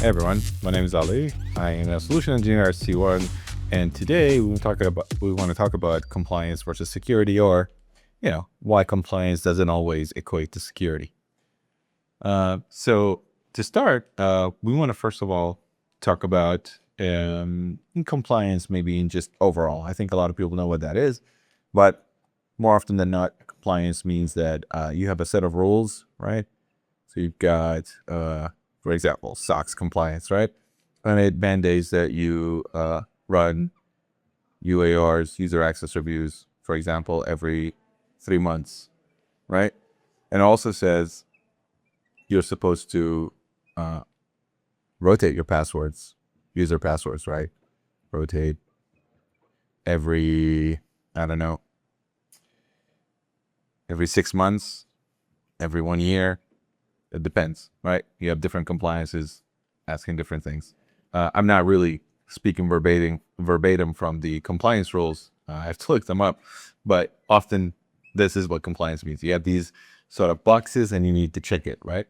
Hey everyone, my name is Ali. I am a solution engineer at C1, and today we want to talk about compliance versus security, or why compliance doesn't always equate to security. So to start, we want to first of all talk about compliance, maybe in just overall. I think a lot of people know what that is, but more often than not, compliance means that you have a set of rules, right? So you've got, for example, SOX compliance, right? And it mandates that you run UARs, user access reviews, for example, every 3 months, right? And it also says you're supposed to rotate your passwords, user passwords, right? Rotate every, I don't know, every 6 months, every 1 year. It depends, right? You have different compliances asking different things. I'm not really speaking verbatim from the compliance rules. I have to look them up, but often this is what compliance means. You have these sort of boxes and you need to check it, right?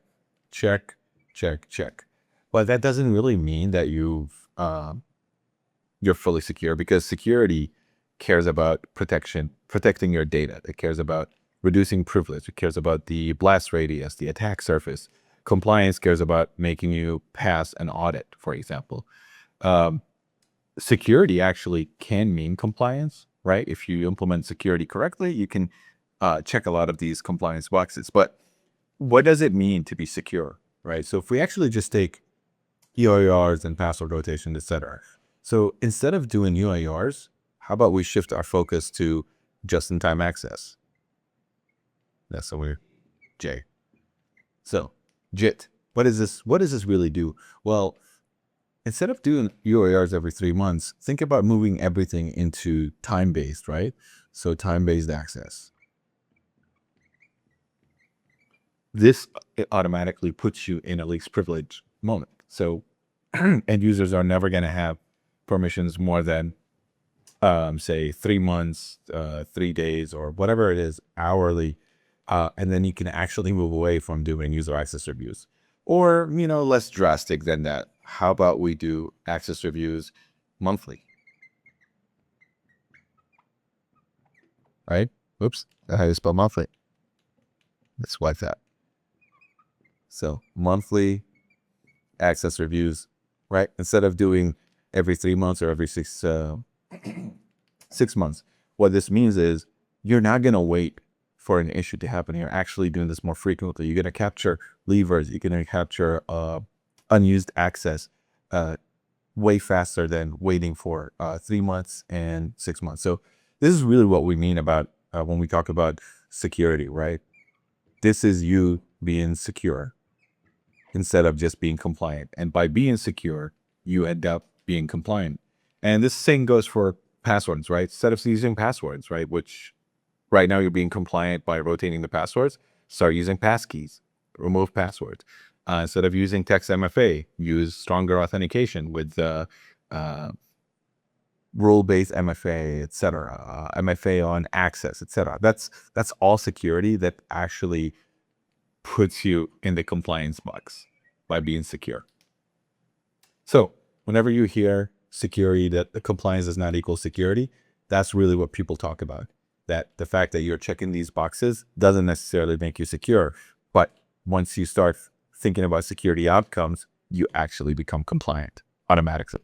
Check, check, check. But that doesn't really mean that you're fully secure, because security cares about protecting your data. It cares about reducing privilege. It cares about the blast radius, the attack surface. Compliance cares about making you pass an audit, for example. Security actually can mean compliance, right? If you implement security correctly, you can check a lot of these compliance boxes. But what does it mean to be secure, right? So if we actually just take UARs and password rotation, etc. So instead of doing UARs, how about we shift our focus to just-in-time access? That's so weird. J. So JIT. What does this really do? Well, instead of doing UARs every 3 months, think about moving everything into time-based, right? So time-based access. This automatically puts you in a least privilege moment. So end users are never going to have permissions more than say 3 months, 3 days, or whatever it is, hourly. And then you can actually move away from doing user access reviews. Or, less drastic than that. How about we do access reviews monthly? Right? Oops, that's how you spell monthly. Let's wipe that. So monthly access reviews, right? Instead of doing every 3 months or every 6 months. What this means is you're not going to wait for an issue to happen. You're actually doing this more frequently. You're going to capture levers. You're going to capture unused access way faster than waiting for 3 months and 6 months. So this is really what we mean about when we talk about security, right? This is you being secure instead of just being compliant. And by being secure, you end up being compliant. And this same goes for passwords, right? Instead of using passwords, right, which right now you're being compliant by rotating the passwords, start using passkeys, remove passwords. Instead of using text MFA, use stronger authentication with rule-based MFA, etc. MFA on access, etc. That's all security that actually puts you in the compliance box by being secure. So whenever you hear security, that the compliance does not equal security, that's really what people talk about. That the fact that you're checking these boxes doesn't necessarily make you secure. But once you start thinking about security outcomes, you actually become compliant automatically.